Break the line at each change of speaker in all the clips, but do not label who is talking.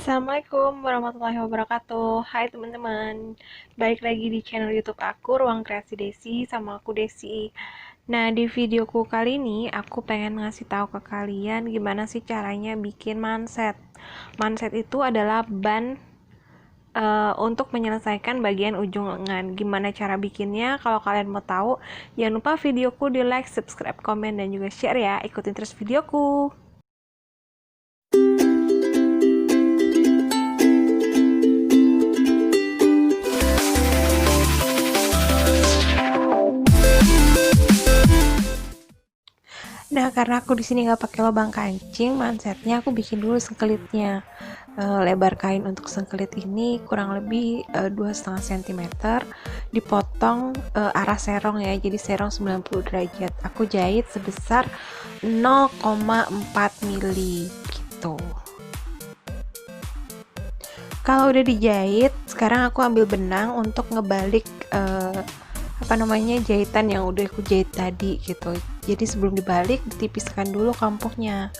Assalamualaikum warahmatullahi wabarakatuh. Hai teman-teman, balik lagi di channel YouTube aku, Ruang Kreasi Desi, sama aku Desi. Nah, di videoku kali ini aku pengen ngasih tahu ke kalian gimana sih caranya bikin manset. Manset itu adalah ban untuk menyelesaikan bagian ujung lengan. Gimana cara bikinnya? Kalau kalian mau tahu, jangan lupa videoku di like, subscribe, komen, dan juga share ya. Ikutin terus videoku. Nah, karena aku di sini nggak pakai lubang kancing, mansetnya aku bikin dulu sengkelitnya. Lebar kain untuk sengkelit ini kurang lebih 2,5 cm, dipotong arah serong ya, jadi serong 90 derajat. Aku jahit sebesar 0,4 mili gitu. Kalau udah dijahit, sekarang aku ambil benang untuk ngebalik jahitan yang udah aku jahit tadi gitu. Jadi sebelum dibalik ditipiskan dulu kampuhnya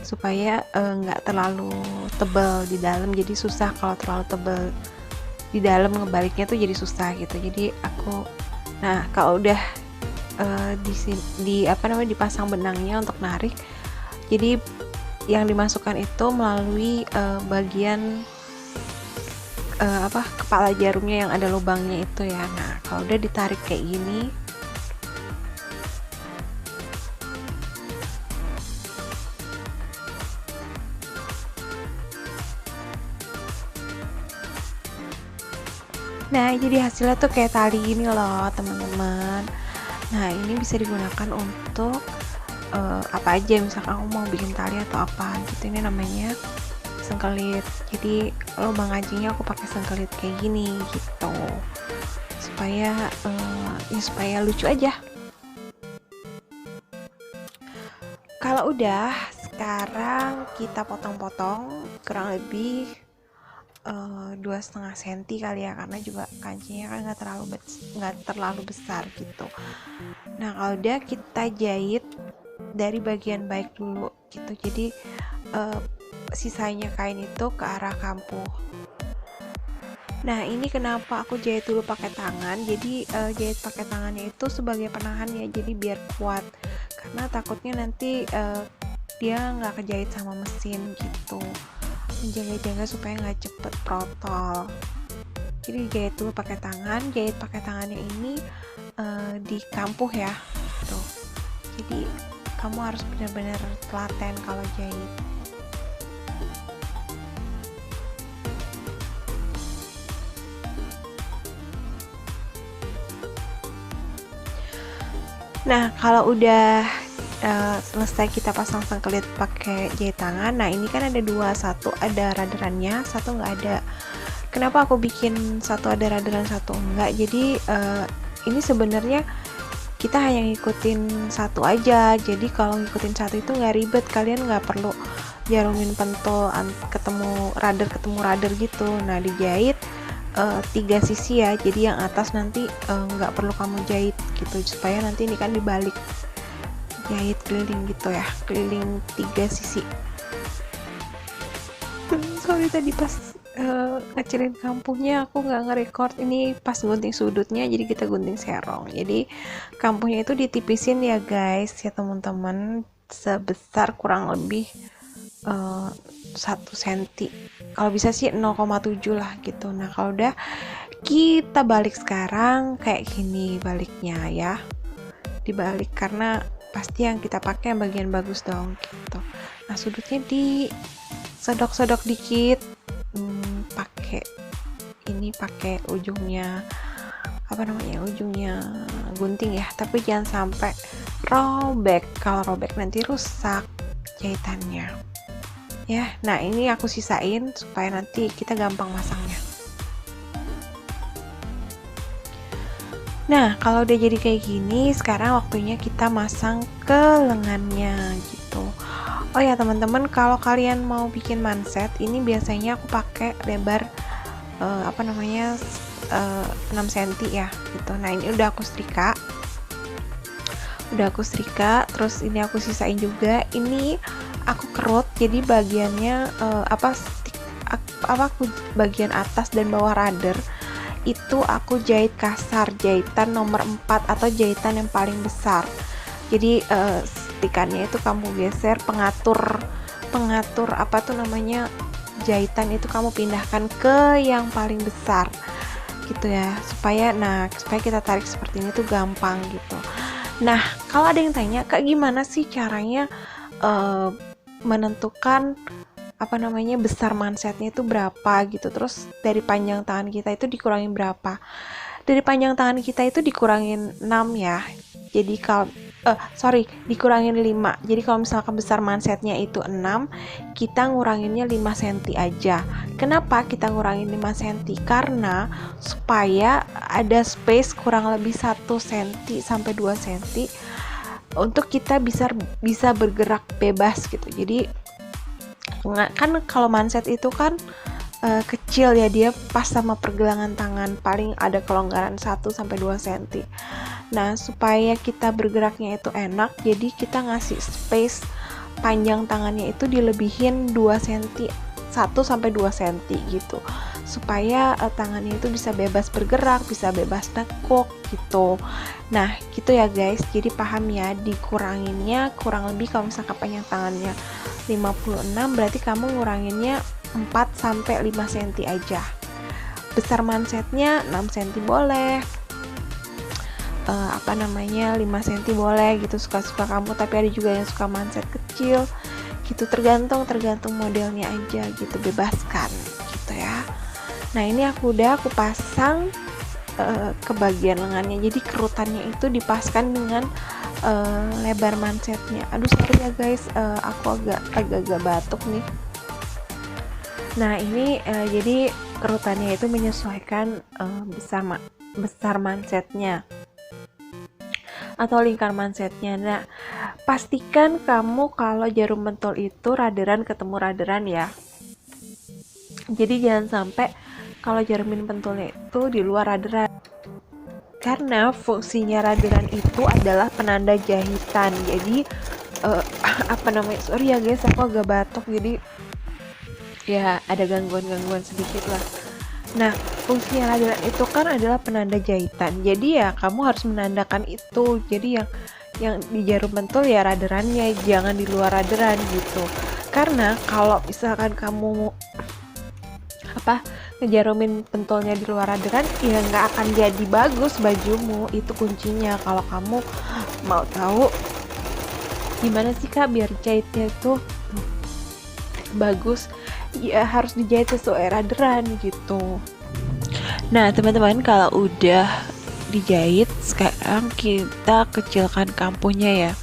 supaya nggak terlalu tebal di dalam, jadi susah kalau terlalu tebal di dalam, ngebaliknya tuh jadi susah gitu. Jadi aku, nah kalau udah dipasang benangnya untuk narik, jadi yang dimasukkan itu melalui bagian kepala jarumnya yang ada lubangnya itu ya. Nah, kalau udah ditarik kayak gini, nah jadi hasilnya tuh kayak tali gini loh teman-teman. Nah, ini bisa digunakan untuk apa aja, misalkan aku mau bikin tali atau apa gitu. Ini namanya sengkelit. Jadi lubang kancingnya aku pakai sengkelit kayak gini gitu, supaya supaya lucu aja. Kalau udah, sekarang kita potong-potong kurang lebih 2,5 cm kali ya, karena juga kancingnya kan nggak terlalu besar gitu. Nah, kalau udah, kita jahit dari bagian baik dulu gitu. Jadi sisanya kain itu ke arah kampuh. Nah, ini kenapa aku jahit dulu pakai tangan. Jadi jahit pakai tangannya itu sebagai penahan ya, jadi biar kuat, karena takutnya nanti dia nggak kejahit sama mesin gitu, menjaga-jaga supaya nggak cepet protol. Jadi jahit dulu pakai tangan. Jahit pakai tangannya ini di kampuh ya gitu. Jadi kamu harus benar-benar telaten kalau jahit. Nah, kalau udah selesai kita pasang sengkelit pakai jahit tangan, nah ini kan ada dua, satu ada radarannya, satu nggak ada. Kenapa aku bikin satu ada radaran, satu enggak? Jadi ini sebenarnya kita hanya ngikutin satu aja. Jadi kalau ngikutin satu itu nggak ribet, kalian nggak perlu jarumin pentul ketemu radar gitu. Nah, dijahit 3 sisi ya, jadi yang atas nanti nggak perlu kamu jahit gitu, supaya nanti ini kan dibalik, jahit keliling gitu ya, keliling 3 sisi. Sorry tadi pas ngecilin kampuhnya aku nggak nge-record, ini pas gunting sudutnya, jadi kita gunting serong. Jadi kampuhnya itu ditipisin ya guys ya teman-teman, sebesar kurang lebih 1 cm, kalau bisa sih 0,7 lah gitu. Nah, kalau udah, kita balik sekarang kayak gini baliknya ya, dibalik karena pasti yang kita pakai yang bagian bagus dong gitu. Nah, sudutnya di sodok-sodok dikit, pakai ujungnya ujungnya gunting ya, tapi jangan sampai robek. Kalau robek nanti rusak jahitannya ya. Nah, ini aku sisain supaya nanti kita gampang masangnya. Nah, kalau udah jadi kayak gini, sekarang waktunya kita masang ke lengannya gitu. Oh ya teman-teman, kalau kalian mau bikin manset ini biasanya aku pakai lebar 6 cm ya gitu. Nah, ini udah aku setrika, terus ini aku sisain juga. Ini aku kerut, jadi bagiannya bagian atas dan bawah rudder itu aku jahit kasar, jahitan nomor 4 atau jahitan yang paling besar. Jadi stikannya itu kamu geser, pengatur apa tuh namanya, jahitan itu kamu pindahkan ke yang paling besar gitu ya, supaya kita tarik seperti ini tuh gampang gitu. Nah, kalau ada yang tanya, Kak gimana sih caranya menentukan besar mansetnya itu berapa gitu, terus dari panjang tangan kita itu dikurangin berapa? Dari panjang tangan kita itu dikurangin 6 ya, jadi kalau dikurangin 5. Jadi kalau misalkan besar mansetnya itu 6, kita nguranginnya 5 cm aja. Kenapa kita ngurangin 5 cm? Karena supaya ada space kurang lebih 1 cm sampai 2 cm untuk kita bisa bergerak bebas gitu. Jadi kan kalau manset itu kan kecil ya, dia pas sama pergelangan tangan, paling ada kelonggaran 1 sampai 2 cm. Nah, supaya kita bergeraknya itu enak, jadi kita ngasih space panjang tangannya itu dilebihin 2 cm, 1 sampai 2 cm gitu. Supaya tangannya itu bisa bebas bergerak, bisa bebas nekuk gitu. Nah, gitu ya guys. Jadi paham ya, dikuranginnya kurang lebih kalau misalkan panjang tangannya 56, berarti kamu nguranginnya 4 sampai 5 cm aja. Besar mansetnya 6 cm boleh, 5 cm boleh gitu, suka-suka kamu. Tapi ada juga yang suka manset kecil gitu, tergantung modelnya aja gitu, bebaskan gitu ya. Nah, ini aku pasang ke bagian lengannya, jadi kerutannya itu dipaskan dengan lebar mansetnya. Aduh sorry ya guys, aku agak batuk nih. Nah, ini jadi kerutannya itu menyesuaikan besar mansetnya atau lingkar mansetnya. Nah, pastikan kamu kalau jarum pentul itu radaran ketemu radaran ya. Jadi jangan sampai kalau jarum pentulnya itu di luar radaran. Karena fungsinya radaran itu adalah penanda jahitan. Jadi sorry ya guys, aku agak batuk, jadi ya ada gangguan sedikit lah. Nah, fungsinya radaran itu kan adalah penanda jahitan. Jadi ya kamu harus menandakan itu. Jadi yang di jarum pentul ya radarannya, jangan di luar radaran gitu. Karena kalau misalkan kamu ngejarumin pentulnya di luar radaran, ya nggak akan jadi bagus bajumu. Itu kuncinya. Kalau kamu mau tahu gimana sih Kak biar jahitnya itu bagus, ya harus dijahit sesuai radaran gitu. Nah teman-teman, kalau udah dijahit, sekarang kita kecilkan kampuhnya ya.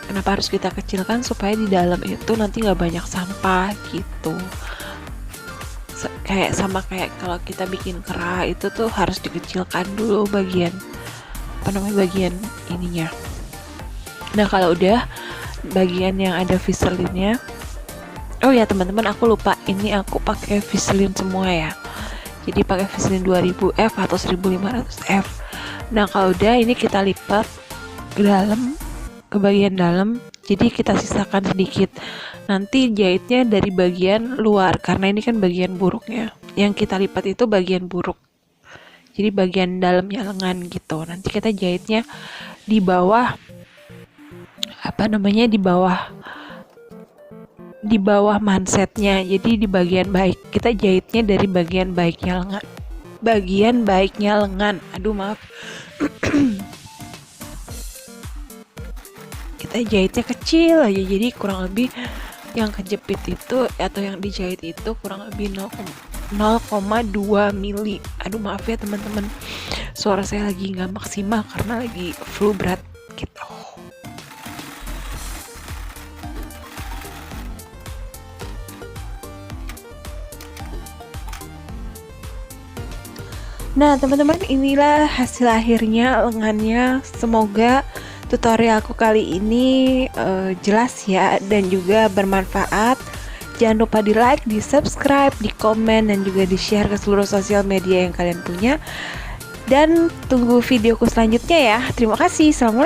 Kenapa harus kita kecilkan? Supaya di dalam itu nanti nggak banyak sampah gitu. Kayak kalau kita bikin kerah itu tuh harus dikecilkan dulu bagian ininya. Nah, kalau udah bagian yang ada Vaseline-nya, oh ya teman-teman, aku lupa, ini aku pakai Vaseline semua ya. Jadi pakai Vaseline 2000F atau 1500F. Nah, kalau udah ini kita lipat ke bagian dalam. Jadi kita sisakan sedikit. Nanti jahitnya dari bagian luar, karena ini kan bagian buruknya. Yang kita lipat itu bagian buruk. Jadi bagian dalamnya lengan gitu. Nanti kita jahitnya di bawah di bawah mansetnya. Jadi di bagian baik. Kita jahitnya dari bagian baiknya lengan. Aduh maaf. Kita jahitnya kecil aja. Jadi kurang lebih yang kejepit itu atau yang dijahit itu kurang lebih 0,2 mili. Aduh maaf ya teman-teman, suara saya lagi nggak maksimal karena lagi flu berat gitu. Nah teman-teman, inilah hasil akhirnya lengannya. Semoga tutorial aku kali ini jelas ya dan juga bermanfaat. Jangan lupa di like, di subscribe, di komen, dan juga di share ke seluruh sosial media yang kalian punya. Dan tunggu videoku selanjutnya ya. Terima kasih. Assalamualaikum.